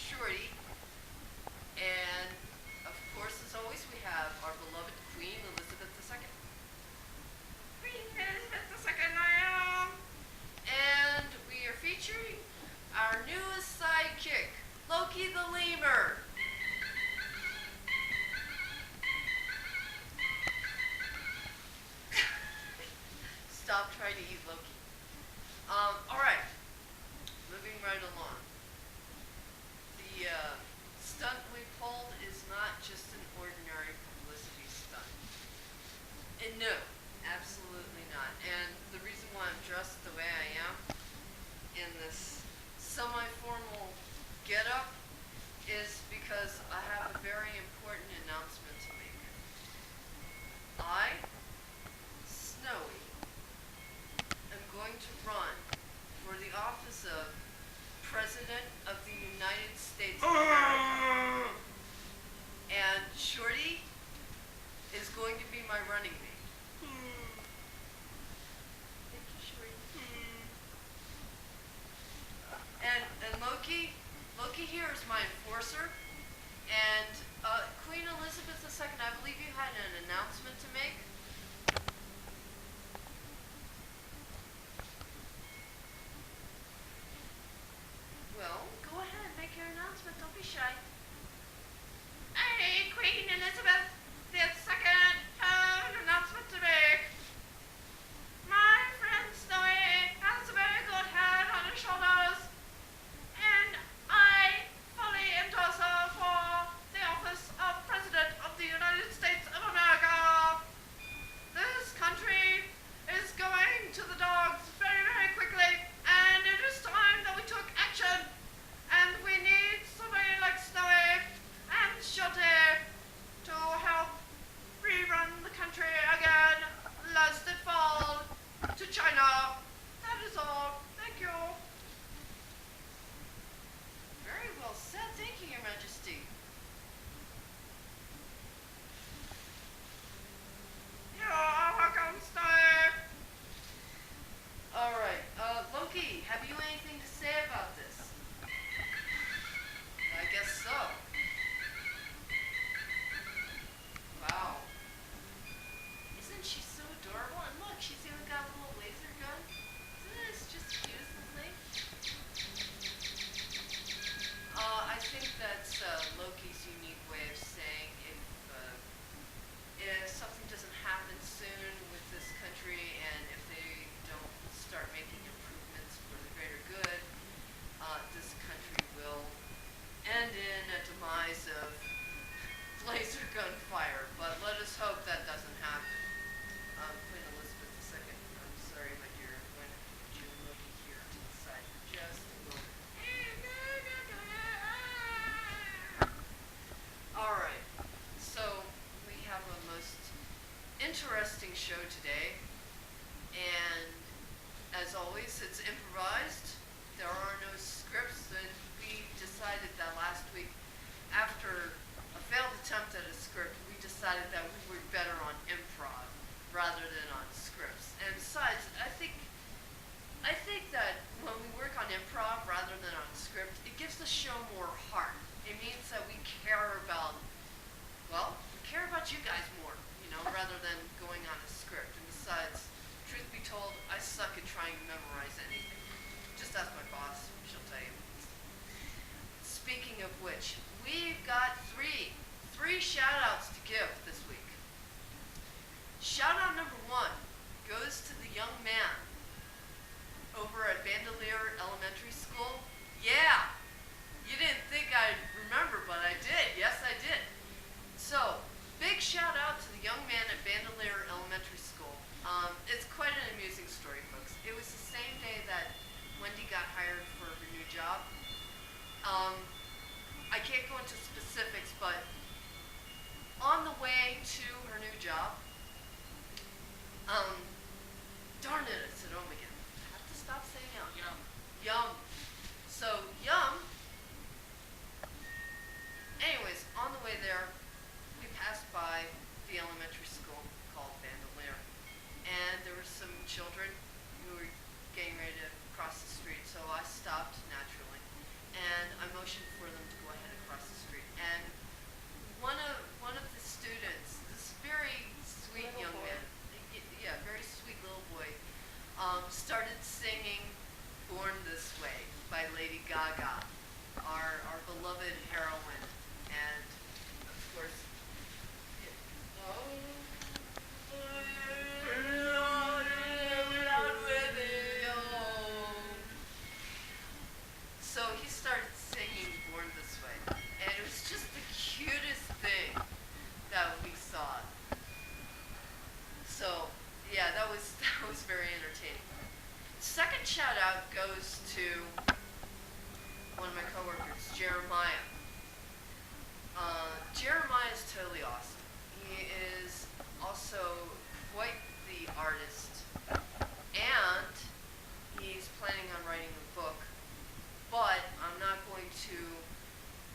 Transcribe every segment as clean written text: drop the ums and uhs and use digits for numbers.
Shorty. And, of course, as always, we have our beloved Queen Elizabeth II. Queen Elizabeth II, I am. And we are featuring our newest sidekick, Loki the Lemur. Stop trying to eat Loki. Alright. Moving right along. The stunt we pulled is not just an ordinary publicity stunt. And no, absolutely not. And the reason why I'm dressed the way I am in this semi-formal getup is because I have a very important announcement to make. I, Snowy, am going to run for the office of President of the United States of America. And Shorty is going to be my running mate. Thank you, Shorty. And Loki here is my enforcer. And Queen Elizabeth II, I believe you had an announcement to make. Well, go ahead, make your announcement. Don't be shy. Hey, Queen Elizabeth II, have an announcement to make. My friend Snowy has a very good head on his shoulders, and I fully endorse her for the office of President of the United States of America. This country is going to the dogs very, very quickly, and it is time that we took action. And we need somebody like Snowy and Shorty to help rerun the country again, lest it fall to China. That is all. Thank you. Very well said. Thank you, Your Majesty. You are welcome, Snowy. Alright, Loki, have you anything to say about this? I guess so. Wow. Isn't she so adorable? And look, she's even got a little laser gun. Isn't this just cute as a thing? I think that's Loki's unique way of saying if something doesn't happen soon with this country and if they don't start making improvements for the greater good, this country will end in a demise of laser gun fire. But let us hope that doesn't happen. Queen Elizabeth II, I'm sorry, my dear. I'm going to put you and Loki here to the side for just a moment. Alright, so we have a most interesting show today, and as always, it's improvised. There are no scripts, and we decided that last week, after a failed attempt at a script, we decided that we were better on improv rather than on scripts. And besides, I think that when we work on improv rather than on script, it gives the show more heart. It means that we care about you guys more, rather than going on a script. And besides, truth be told, I suck at trying to memorize anything. Just ask my boss, she'll tell you. Speaking of which, we've got three shout-outs to give this week. Shout-out number 1 goes to the young man over at Bandelier Elementary School. Yeah! You didn't think I'd remember, but I did. Yes, I did. So, big shout out to the young man at Bandelier Elementary School. It's quite an amusing story, folks. It was the same day that Wendy got hired for her new job. I can't go into specifics, but on the way to her new job, darn it, I said oh again. I have to stop saying out. Yum. So, yum. Anyways, on the way there, we passed by the elementary school called Bandelier. And there were some children who were getting ready to cross the street, so I stopped naturally. And I motioned for them to Lady Gaga, our beloved heroine, and of course, so he started singing Born This Way, and it was just the cutest thing that we saw. So, yeah, that was very entertaining. Second shout out goes to one of my coworkers, Jeremiah. Jeremiah is totally awesome. He is also quite the artist, and he's planning on writing a book, but I'm not going to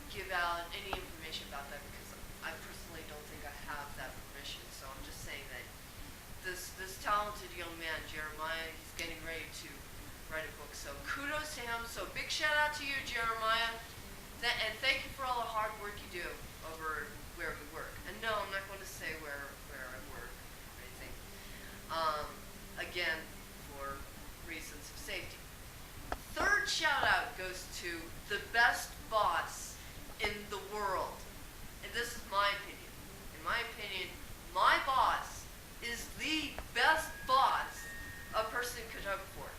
give out any information about that because I personally don't think I have that permission. So I'm just saying that this talented young man, Jeremiah, he's getting ready to write a book. So kudos to him. So big shout out to you, Jeremiah. And thank you for all the hard work you do over where we work. And no, I'm not going to say where I work or anything. Again, for reasons of safety. Third shout out goes to the best boss in the world. And this is my opinion. In my opinion, my boss is the best boss a person could hope for.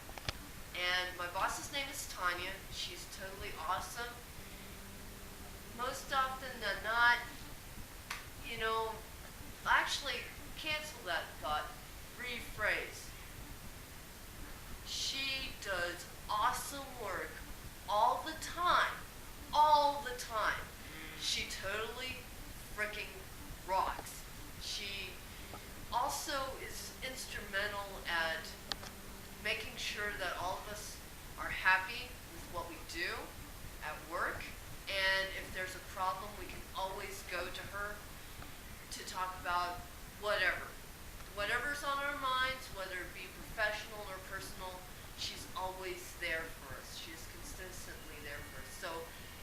And my boss's name is Tanya. She's totally awesome. Most often than not, actually, cancel that thought. Rephrase. She does awesome work all the time. All the time. She totally freaking rocks. She also is instrumental at making sure that all of us are happy with what we do at work. And if there's a problem, we can always go to her to talk about whatever's on our minds, whether it be professional or personal. She's always there for us. She's consistently there for us. So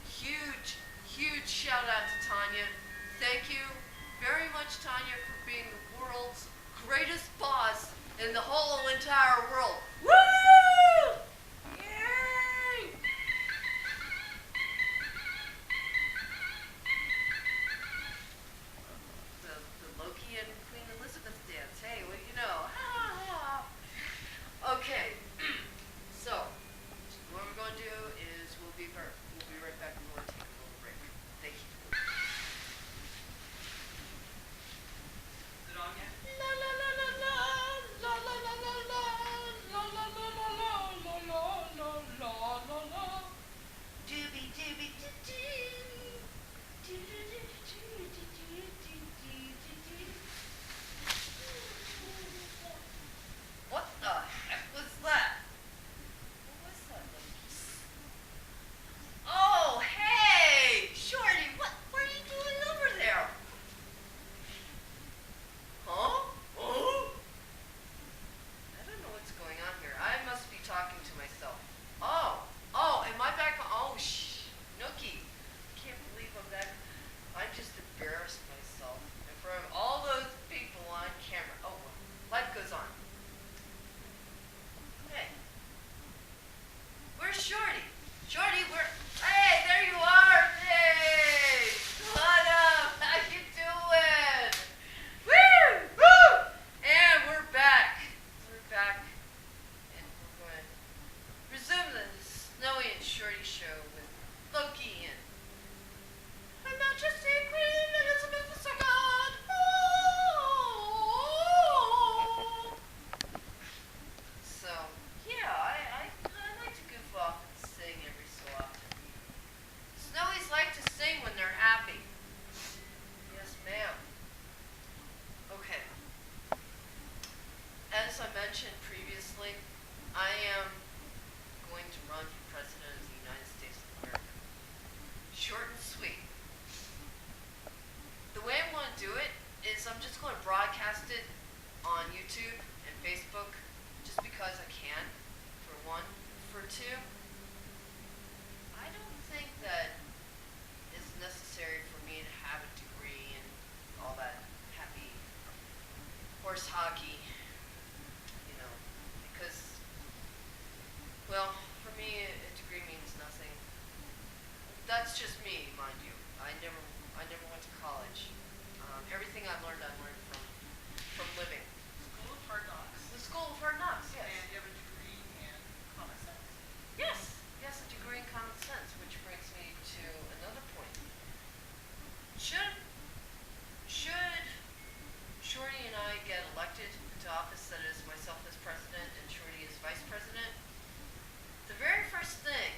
huge shout out to Tanya. Thank you very much, Tanya, for being the world's greatest boss in the whole entire world. Woo! Yay! The Loki and Queen Elizabeth dance. Hey, what do you know? Okay. So, what we're going to do is we'll be right back and we'll take a little break. Thank you. Is it on yet? La la la la la la la la la la la la la la la la la la la. Doobie doobie doo doo. Doo doo doo doo doo doo doo doo doo. What the heck was that? What was that, Loki? Oh, hey! Shorty, what are you doing over there? Huh? Oh? I don't know what's going on here. I must be talking to myself. Oh, am I back on? Oh, Nookie. Can't believe I'm back. I just embarrassed myself in front of all those people on camera. Oh, well, life goes on. Hey. Where's Shorty? Shorty, hey, there you are. Hey. What up? How you doing? Woo! Woo! And we're back. And we're going to resume the Snowy and Shorty show with Loki and Her Majesty Queen Elizabeth II. Oh! So, yeah, I like to goof off and sing every so often. Snowies like to sing when they're happy. Yes, ma'am. Okay. As I mentioned previously, I am going to run for President of the United States of America. Short and sweet. I learned from living. School of Hard Knocks. The School of Hard Knocks, yes. And you have a degree in common sense. Yes, yes, a degree in common sense, which brings me to another point. Should Shorty and I get elected to office, that is myself as president and Shorty as vice president, the very first thing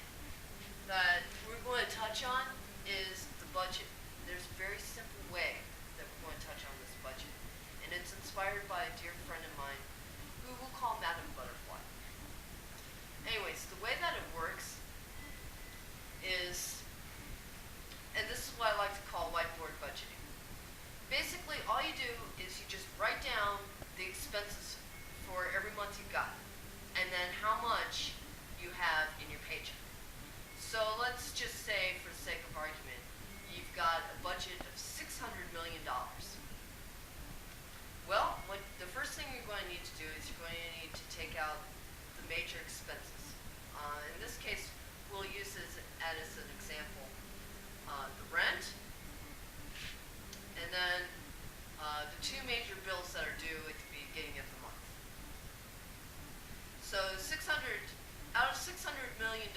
that we're going to touch on is the budget. There's a very simple way that we're going to touch on this budget, and it's inspired by a dear friend of mine who we'll call Madam Butterfly. Anyways, the way that it works is, and this is what I like to call whiteboard budgeting. Basically, all you do is you just write down the expenses for every month you got, and then how much you have in your paycheck. So let's just say, for the sake of argument, you've got a budget of $600 million. Well, the first thing you're going to need to do is you're going to need to take out the major expenses. In this case, we'll use as an example the rent, and then the two major bills that are due at the beginning of the month. So out of $600 million,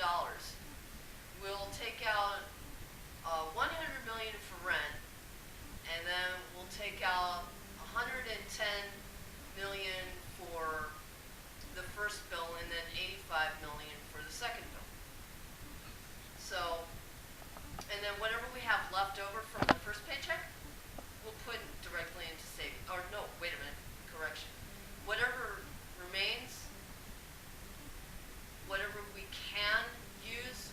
we'll take out $100 million for rent, and then we'll take out $110 million for the first bill, and then $85 million for the second bill. So, and then whatever we have left over from the first paycheck, we'll put directly into savings. Or no, wait a minute, correction. Whatever remains, whatever we can use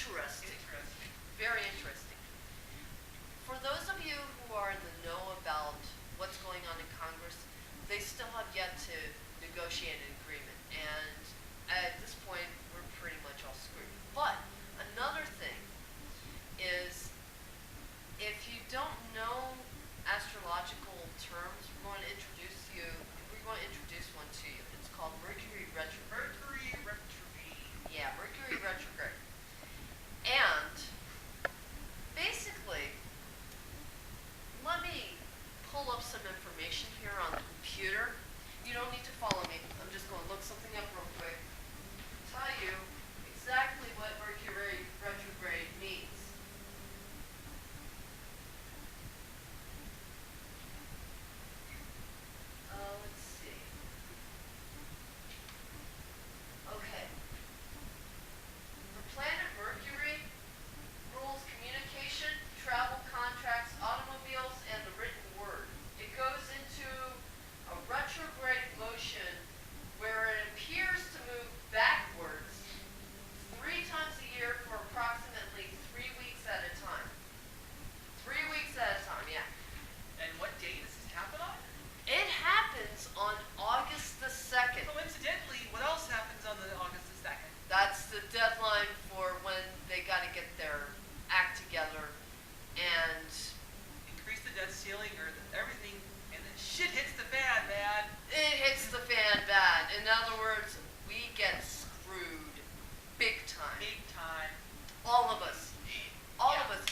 interesting. Interesting. Very interesting. For those of you who are in the know about what's going on in Congress, they still have yet to negotiate an agreement. And at this point, we're pretty much all screwed. But another thing is, if you don't know astrological terms, we're going to introduce one to you. It's called Mercury retrograde. Mercury retrograde. Yeah, Mercury retrograde. And basically, let me pull up some information here on the computer. You don't need to follow me. I'm just going to look something up real quick. Tell you exactly what Mercury retrograde means. Let's see. Okay. The planet Mercury rules communication, travel, contracts, automobiles, and the written word. It goes into a retrograde motion where it appears to move backwards 3 times a year for approximately 3 weeks at a time. 3 weeks at a time, yeah. And what day does this happen on? It happens on August the 2nd. Coincidentally, what else happens on the August the 2nd? That's the deadline for when they got to get their act together and Increase the debt ceiling or everything, and then shit hits the fan, man. it hits the fan bad. In other words, we get screwed big time. Big time. All of us. All Yeah. of us.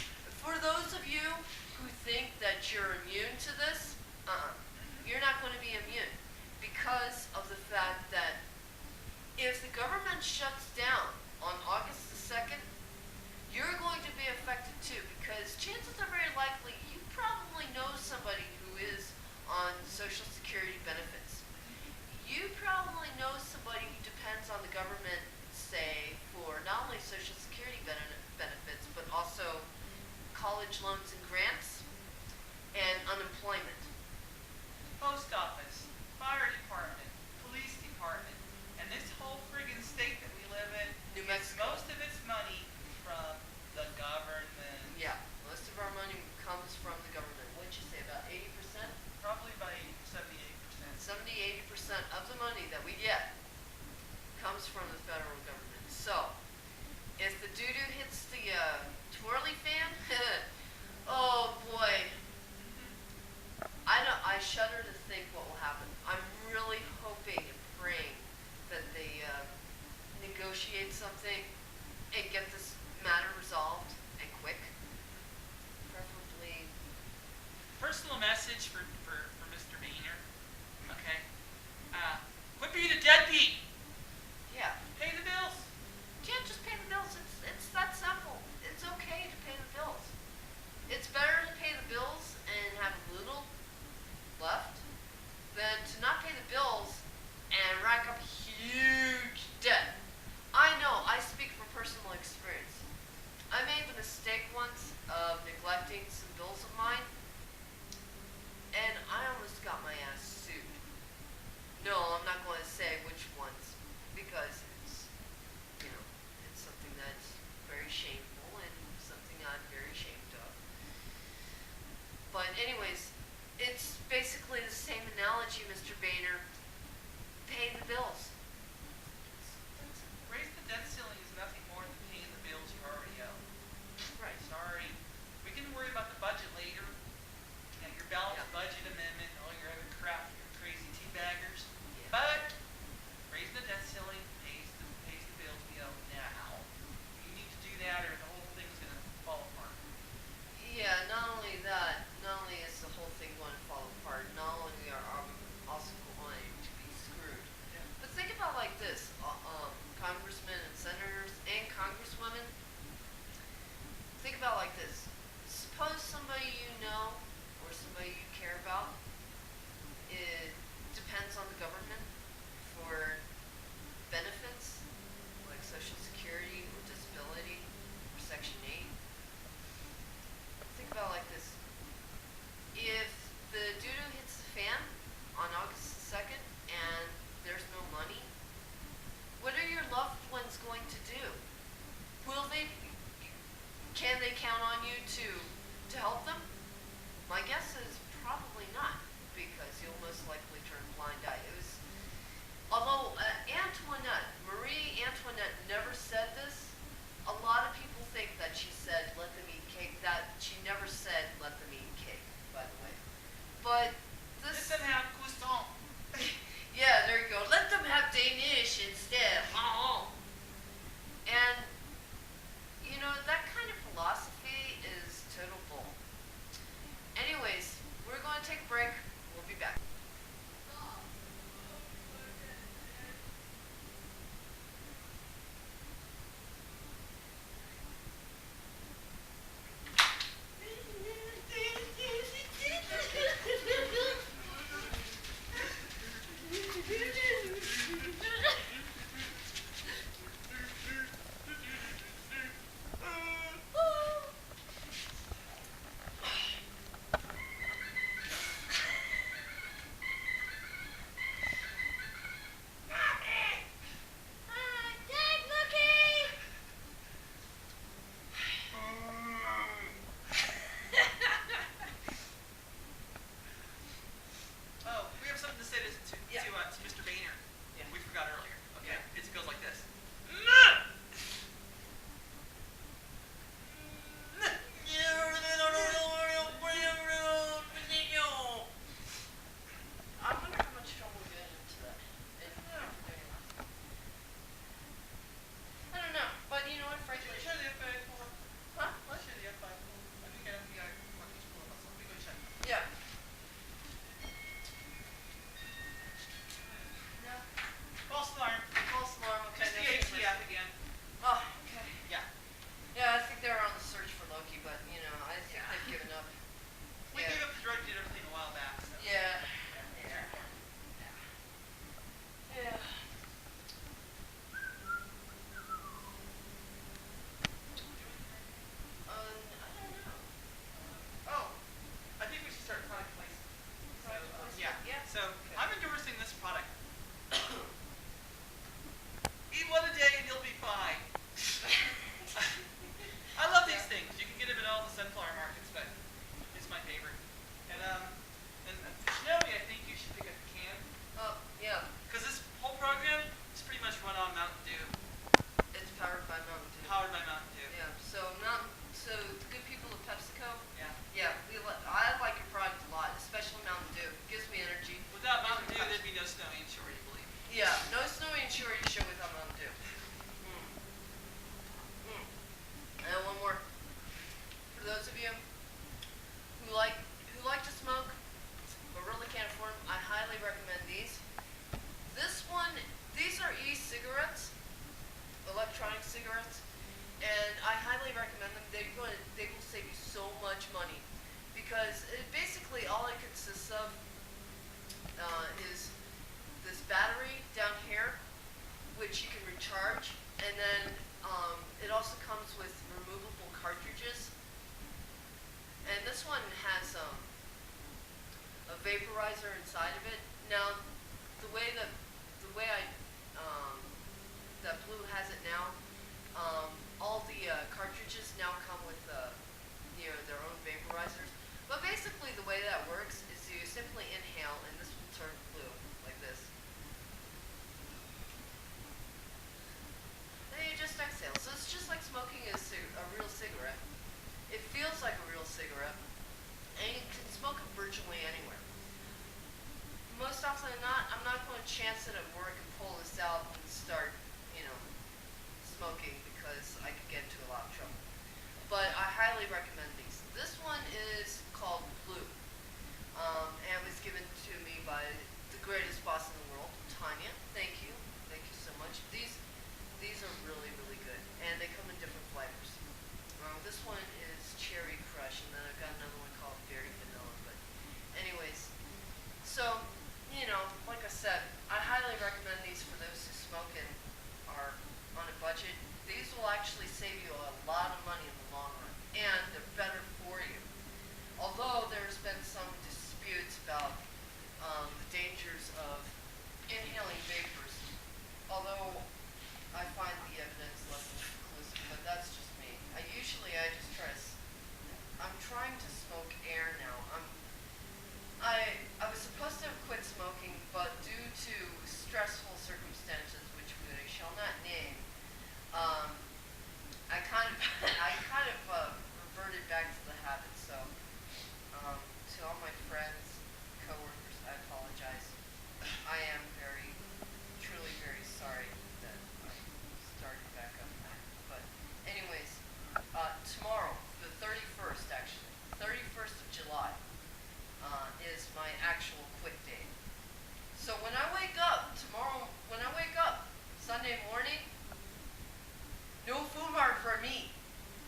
For those of you who think that you're immune to this, you're not going to be immune because of the fact that if the government shuts down on August the 2nd, you're going to be affected too, because chances are very likely you probably know somebody who is on Social Security benefits. You probably know somebody who depends on the government, say, for not only Social Security benefits, but also college loans and grants and unemployment. Post office, fire department, police department, and this whole friggin' state that we live in New gets Mexico. most of its money from the government. Yeah, most of our money comes from the government. What'd you say, about 80%? Probably by 78%. 70-80% of the money that we get comes from the federal government. So, if the doo-doo hits the twirly fan, oh boy, I shudder to think what will happen. I'm really hoping and praying that they negotiate something and get this matter resolved and quick. Preferably. Personal message for Mr. Boehner. Okay. Quit being a deadbeat. Yeah. Pay the bills. Yeah, just pay the bills. It's that simple. It's okay to pay the bills. It's better to pay the bills and have a little left than to not pay the bills and rack up huge debt. I know, I speak from personal experience. I made the mistake once of neglecting some bills of mine, and I almost got my ass sued. No, I'm not going to say which ones, because it's, it's something that's very shameful and something I'm very ashamed of. But anyways, it's basically the same analogy, Mr. Boehner. Pay the bills. Raise the debt ceiling is nothing more than paying the bills you already owe. Right. Sorry. We can worry about the budget later. And your balanced Yeah. budget amendment and all your other crap, your crazy teabaggers. Yeah. But raising the debt ceiling pays the bills we owe now. You need to do that or the whole thing's gonna fall apart. Yeah, not only is the whole thing going to fall apart, not only are we also going to be screwed. Yeah. But think about like this, congressmen and senators and congresswomen. Think about like this. Suppose somebody you know or somebody you care about, it depends on the government for benefits like Social Security or disability or Section 8. Think about it like this. If the doo-doo hits the fan on August the 2nd and there's no money, what are your loved ones going to do? Will they can they count on you to help them? My guess is probably not, because you'll most likely turn a blind eye. Although Marie Antoinette never said this, a lot of people think that she said let them eat cake. That she never said let them eat cake, by the way. But this. Let them have croissant. Yeah, there you go. Let them have Danish instead. And that kind of philosophy is total bull. Anyways, we're going to take a break. We'll be back. Vaporizer inside of it. Now, the way that Blue has it now, all the cartridges now come with their own vaporizers. But basically, the way that works is you simply inhale, and this will turn blue like this. Then you just exhale. So it's just like smoking a real cigarette. It feels like a real cigarette, and you can smoke it virtually anywhere. Most often than not, I'm not going to chance it at work and pull this out and start, smoking, because I could get into a lot of trouble. But I highly recommend these. This one is called Blue, and it was given to me by the greatest boss in the world, Tanya. Thank you so much. These are really, really good, and they come in different flavors. This one is Cherry Crush, and then I've got another one called Berry Vanilla. But anyways, so. Like I said, I highly recommend these for those who smoke and are on a budget. These will actually save you a lot of money in the long run, and they're better for you. Although there's been some disputes about the dangers of inhaling vapors, although I find the evidence less than conclusive, but that's just me. I just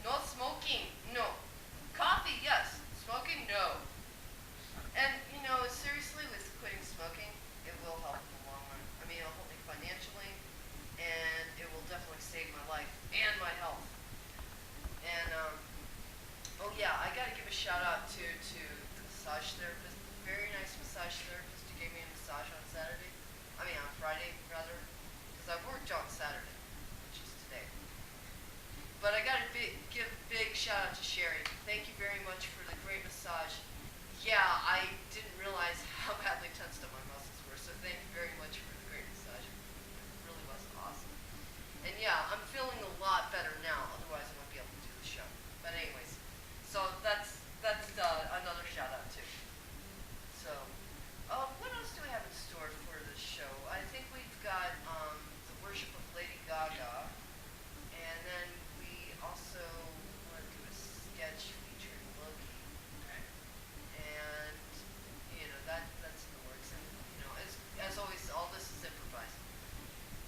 No smoking. No. Coffee, yes. Smoking, no. And, seriously, with quitting smoking, it will help in the long run. I mean, it'll help me financially, and it will definitely save my life and my health. And, oh yeah, I gotta give a shout out to the massage therapist. Very nice massage therapist who gave me a massage on Friday, rather. Because I worked on Saturday, which is today. But I gotta give a big shout out to Sherry. Thank you very much for the great massage. Yeah, I didn't realize how badly tensed up my muscles were, so thank you very much for the great massage. It really was awesome. And yeah, I'm feeling a lot better now, otherwise I won't be able to do the show. But anyways, so that's another shout out too. So, what else do we have in store for the show? I think we've got the worship of Lady Gaga, and then we also want to do a sketch featuring Loki. Okay. And that's in the works. And as always, all this is improvised.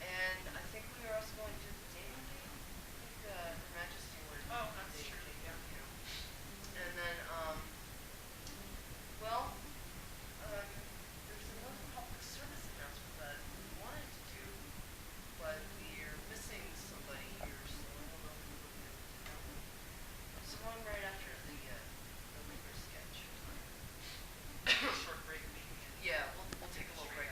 And I think we are also going to do the dating game. I think Her Majesty wanted to Oh, do the that's dating true. game, Yeah. And then there's another public service announcement that we wanted to do, but we're missing somebody here, so I don't know if we'll be able to do that one. It's the one right after the Lemur sketch. Short break maybe. Yeah, we'll take a little break.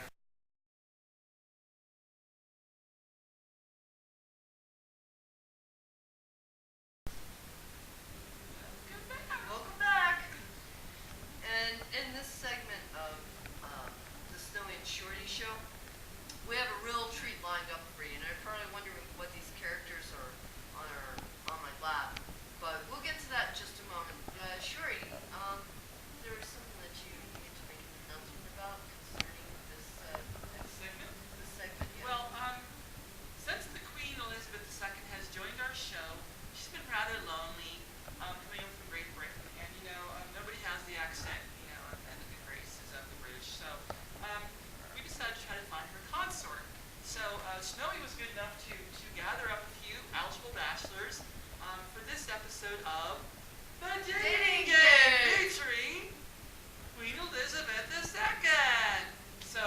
Welcome back. And in this segment of the Snowy and Shorty show, we have a real treat lined up for you. And you're probably wondering what these characters are on my lap, but we'll get to that in just a moment. Shorty, there was something that you need to make an announcement about concerning this Segment? this segment. Yeah. Well, since the Queen Elizabeth II has joined our show, she's been rather lonely, coming over from Great Britain, and nobody has the accent, and the good graces of the British. So, we decided to try to find her consort. So, Snowy was good enough to gather up a few eligible bachelors for this episode of The Dating Game, featuring Queen Elizabeth II. So,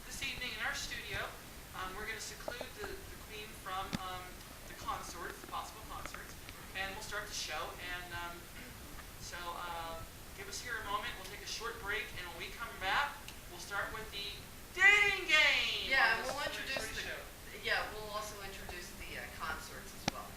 this evening in our studio, we're going to seclude the Queen from the consorts, the possible consorts, and we'll start the show. And so, give us here a moment. We'll take a short break, and when we come back, we'll start with the dating game. Yeah, on and this we'll introduce Shorty show. we'll also introduce the consorts as well.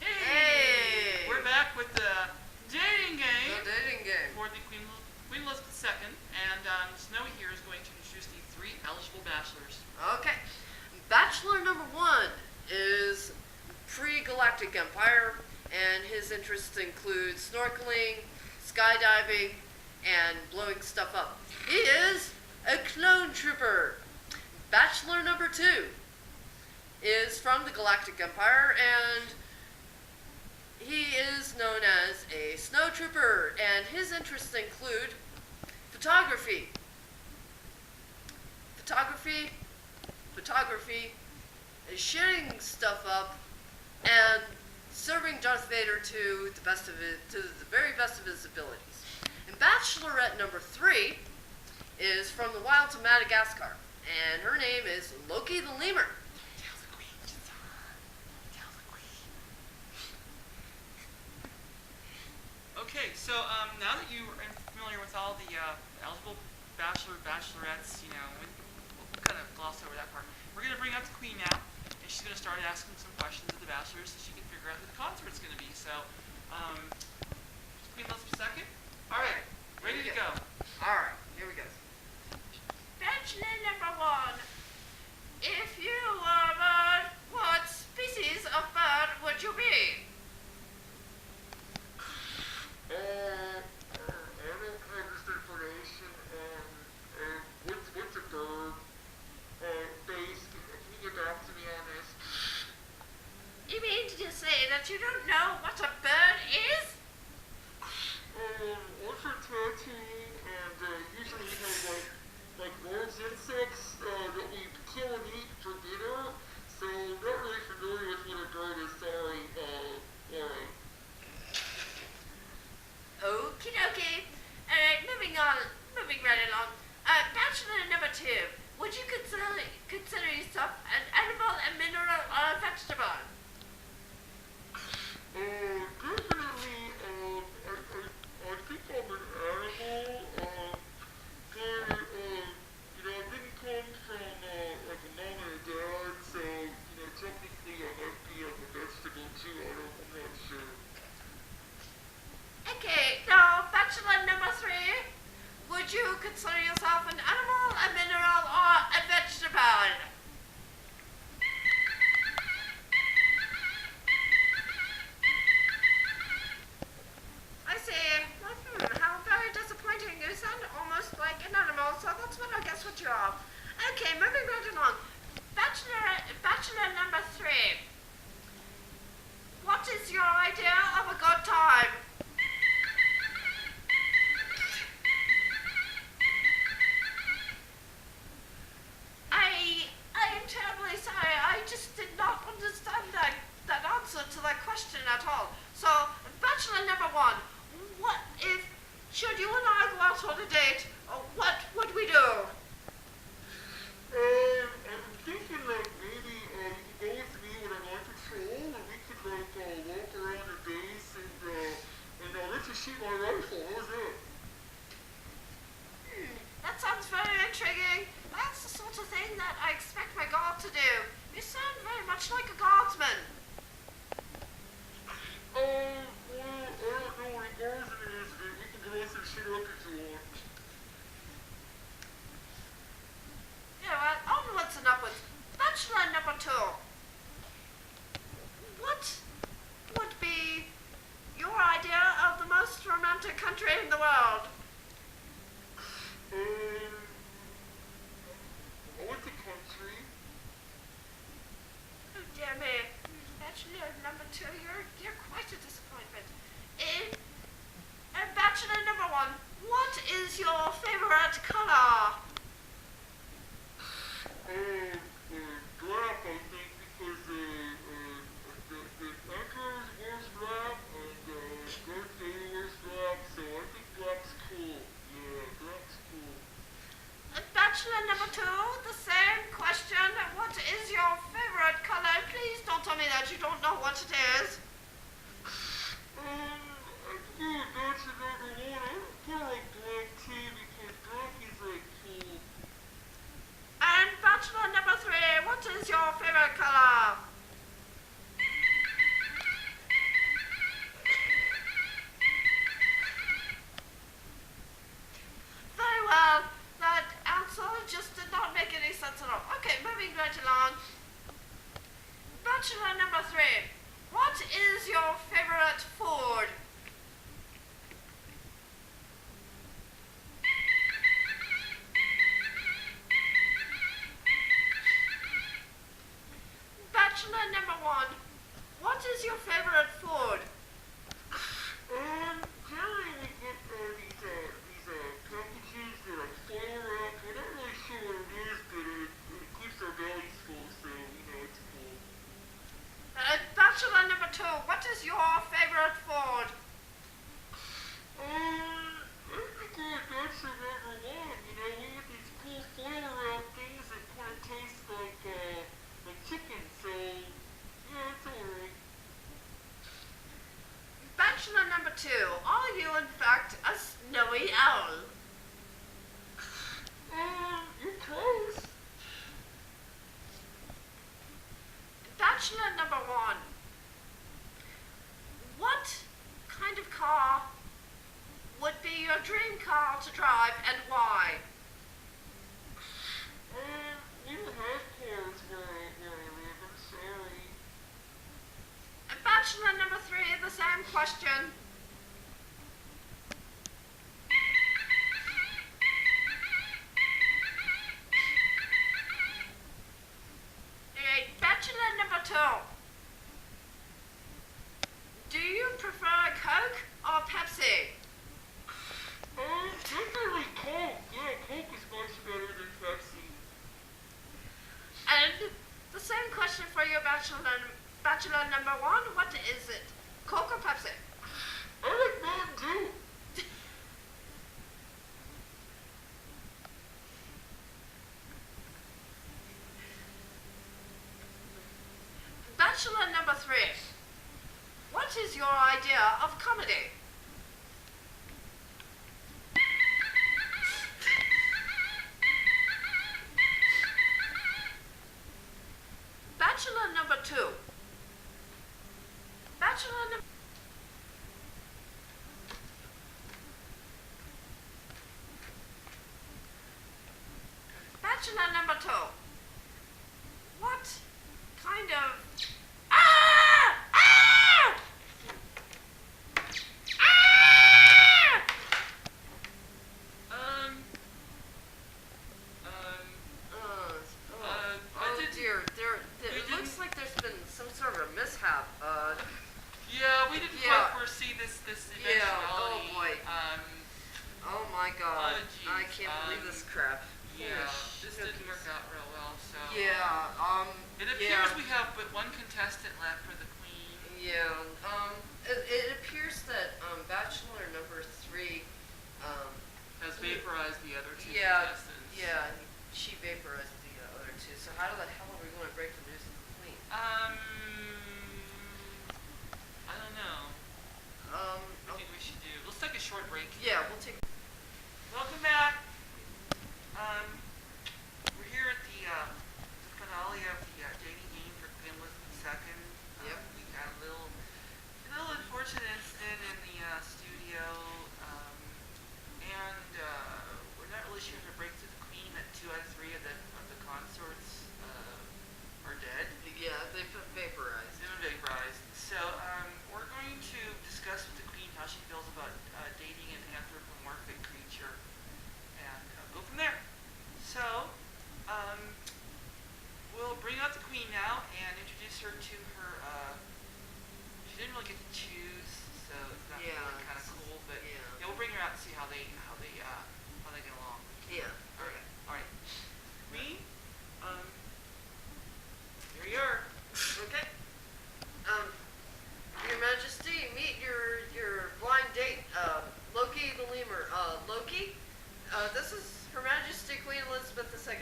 Hey! We're back with the dating game The dating game. for the Queen Elizabeth II, and Snowy here is going to introduce the 3 eligible bachelors. Okay. Bachelor number 1 is pre-Galactic Empire, and his interests include snorkeling, skydiving, and blowing stuff up. He is a clone trooper. Bachelor number 2 is from the Galactic Empire, and he is known as a snow trooper, and his interests include photography, shooting stuff up, and serving Darth Vader to the very best of his abilities. And Bachelorette number 3 is from the wilds of Madagascar, and her name is Loki the Lemur. Tell the Queen, tell the Queen. Okay, so now that you are familiar with all the eligible bachelorettes, we'll kind of gloss over that part. We're going to bring out the Queen now, and she's going to start asking some questions of the bachelors so she can figure out who the consort's going to be. So, Queen Elizabeth II? All right, ready to go. All right, here we go. Bachelor number 1. If you were a bird, what species of bird would you be? I don't have this information. What's a bird? Base, can you get back to me on this? You mean to say that you don't know what a bird is? What's a tattoo? And usually we have like large insects that we kill and eat for dinner. So not really consider yourself an animal, a mineral, or a vegetable? I see. Well, how very disappointing. You sound almost like an animal, so that's what I guess what you are. Okay, moving right along. Bachelor number 3. What is your idea of a good time? I am terribly sorry. I just did not understand that answer to that question at all. So, bachelor number 1, what if, should you and I go out on a date, what would we do? I'm thinking like maybe you could go with me when I'm on patrol, and we could like walk around the base and let you shoot my rifle. How's that? That sounds very intriguing. That's the sort of thing that I expect my guard to do. You sound very much like a guardsman. Well, I don't know what a guardsman is, but we can dress and shit up if you want. Yeah, well, onwards and upwards. Bachelor number 2. What would be your idea of the most romantic country in the world? I went to country. Oh dear me. Bachelor number 2, you're quite a disappointment. Bachelor number 1, what is your favorite color? Black, I think, because the Emperor wears black and Darth Vader wears black, so I think black's cool. Yeah, black's cool. Bachelor number 2, the same question. What is your favorite color? Please don't tell me that you don't know what it is. I think that's another one. I feel like black too because black is like cool. And bachelor number 3, what is your favorite color? Very well. That answer just did not make any sense at all. Okay, moving right along. Bachelor number 3, what is your favorite food? Bachelor number 1, what is your favorite food? Generally we get these packages that are foil wrapped. We're not really sure what it is, but it keeps our bellies full, so it's cool. Bachelor number 2, what is your favorite food? I think that's another one. We get these cool foil wrapped things that kind of taste like chicken, so yeah, it's alright. Bachelor number 2, are you in fact a snowy owl? You're close. Bachelor number 1, what kind of car would be your dream car to drive and why? We don't have cars where I live, I'm sorry. Bachelor number 3, the same question. Bachelor number 2, do you prefer Coke or Pepsi? Definitely Coke. Yeah, Coke is much better than Pepsi. And the same question for you, Bachelor number 1, what is it? Coke or Pepsi? I like Mountain Dew. Bachelor number 3, what is your idea of comedy? Bachelor number 2, Bachelor number... vibrato. What kind of... Ah! Ah! Ah! Oh dear, it looks like there's been some sort of a mishap. Yeah, we didn't Yeah. quite foresee this Yeah, eventuality. oh boy. Oh my god, Oh, geez, I can't believe this crap. Yeah, Gosh. this didn't work out real well, so. Yeah, It appears we have but one contestant left for the queen. Yeah, it appears that, bachelor number 3, Has vaporized the other two yeah, contestants. yeah, she vaporized the other 2, so how the hell are we going to break the news to the queen? I don't know. What do you think we should do? Let's take a short break. Yeah, we'll take... Welcome back. We're here at the finale of the dating game for Queen Elizabeth II. Yep. We had a little unfortunate incident in the studio, and we're not really sure if it breaks to the Queen that 2 out of 3 of the consorts are dead. Yeah, they've been vaporized. They've been vaporized. So we're going to discuss with the Queen how she feels about dating an anthropomorphic creature, and go from there. So we'll bring out the Queen now and introduce her to her. She didn't really get to choose, so it's not Yeah, really kind of cool. But yeah. we'll bring her out and see how they get along. Yeah. All right. Queen, here you are. Okay. Your Majesty, meet your blind date, Loki the Lemur. Loki, this is Her Majesty Queen Elizabeth II.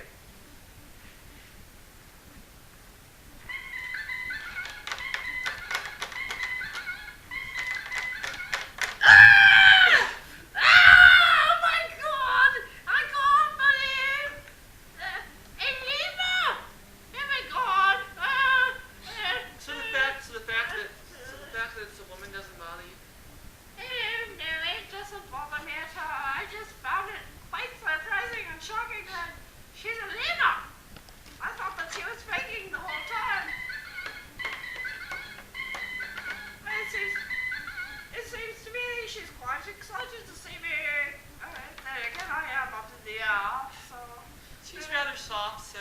So the fact that it's a woman doesn't bother you? No, it doesn't bother me at all. I just found it quite surprising and shocking that she's a lemur. I thought that she was faking the whole time. But it seems to me she's quite excited to see me. Then again, I am up in the air, so... She's rather soft, so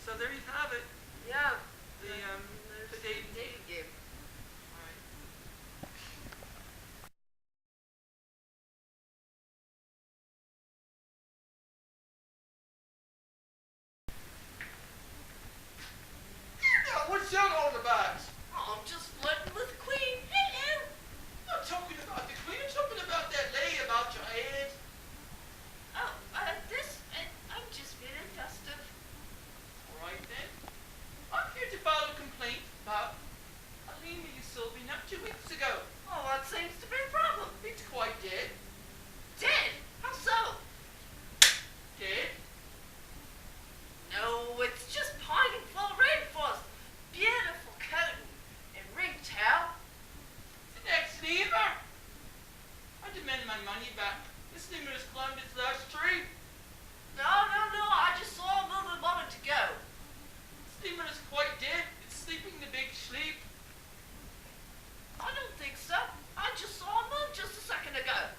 so there you have it. Yeah. The dating game. All right. Now, what's that all about? Oh, I'm just flirting with the Queen. Hello. I'm not talking about the Queen. I'm talking about that lay about your head. Oh, I'm just feeling festive. All right then. I'm here to file a complaint about a lemur you sold me not 2 weeks ago. Oh, that seems to be a problem. It's quite dead. Dead? How so? Dead? No, it's just pine and full rainforest. Beautiful coat and ringtail. It's an ex-lemur. I demand my money back. This lemur has climbed its last tree. No, I just saw him a moment ago. This lemur is quite dead. It's sleeping the big sleep. I don't think so. I just saw him move just a second ago.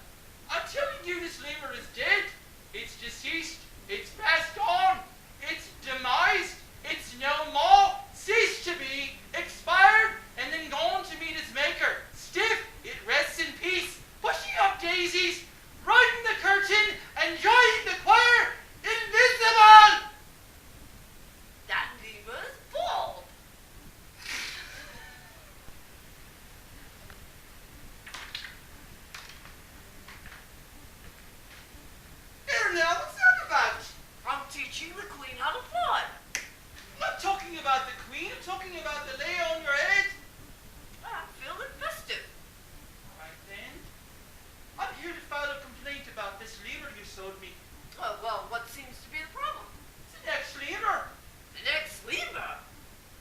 I'm telling you, this lemur is dead. It's deceased. It's passed on. It's demised. It's no more. Ceased to be. Expired. And then gone to meet its maker. Stiff. It rests in peace. Pushing up daisies. Riding the curtain. Enjoying the choir. Invisible. That lemur is bald. Here now, what's that about? I'm teaching the Queen how to fly. I'm not talking about the Queen. I'm talking about the lay on your head. I'm feeling festive. All right then. I'm here to file a complaint about this lemur you sold me. Oh, well, what seems to be the problem? It's an ex-lemur. The next lemur?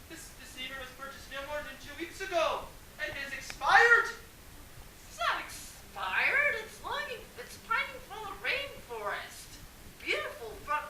This lemur was purchased no more than 2 weeks ago and is expired. It's not expired. It's pining full of rainforest. Beautiful front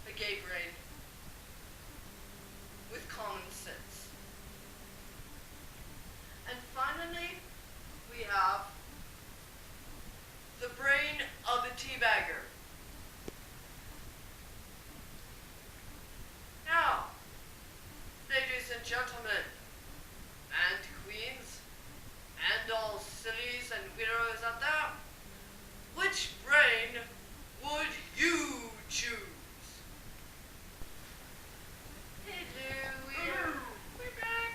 a gay brain with common sense. And finally, we have the brain of a teabagger. Now, ladies and gentlemen, and queens, and all sillies and weirdos out there, which brain would you choose? Hello, we're back.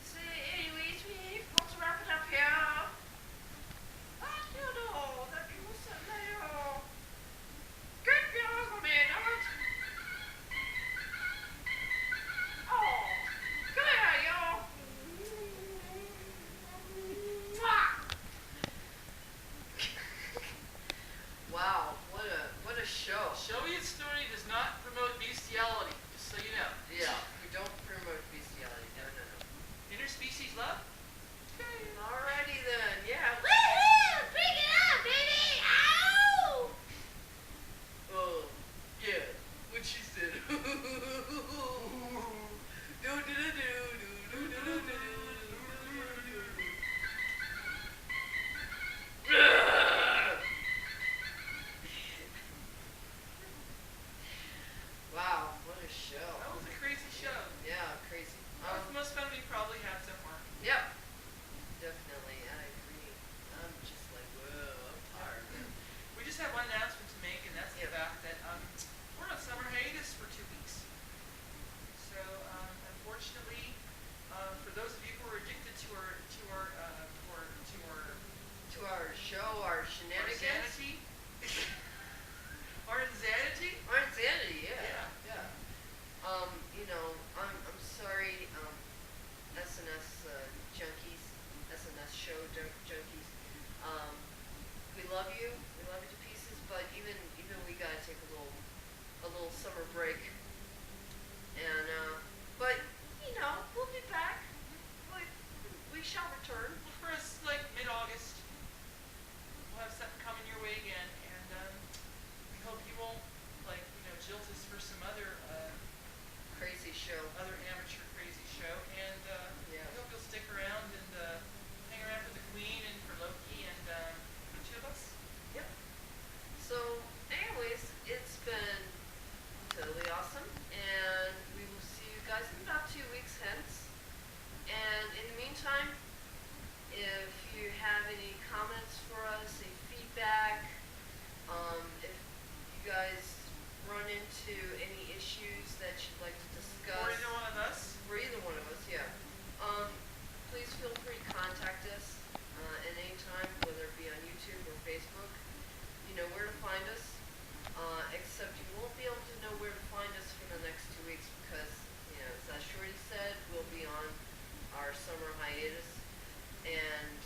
So, anyways, we've got to wrap it up here. You know, that you said later. Good girl, man. Oh, come here, y'all. Mwah. Wow, what a show. Showy and Story does not promote bestiality, just so you know. Yeah, we don't promote bestiality. No. Interspecies love? Alrighty then, yeah. Woohoo! Bring it on, baby! Ow! Oh, yeah, what she said. Wow, what a show. That was a crazy show. Yeah, crazy. That was the most fun we probably had so far. Yep. Definitely, I agree. I'm just like, whoa, I'm tired, man. We just have one announcement to make, and that's the Yep. fact that we're on summer hiatus for 2 weeks. So unfortunately, for those of you who are addicted to our To our show, our shenanigans. insanity, our insanity. Our insanity, yeah. Yeah. You know, I'm sorry, SNS junkies, SNS show junkies. We love you to pieces, but even we gotta take a little summer break. And but you know, we'll be back. We shall return. Well, for us, like mid-August, we'll have something coming your way again, and we hope you won't jilt us for some other Crazy show. amateur crazy show, and Yeah. I hope you'll stick around and hang around for the Queen and for Loki and the two of us. Yep. So, anyways, it's been totally awesome, and we will see you guys in about 2 weeks hence. And in the meantime, if you have any comments for us, any feedback, if you guys run into any issues that you'd like to discuss, Or either one of us. for either one of us, yeah. Please feel free to contact us at any time, whether it be on YouTube or Facebook. You know where to find us, except you won't be able to know where to find us for the next 2 weeks because, as Shorty said, we'll be on our summer hiatus. And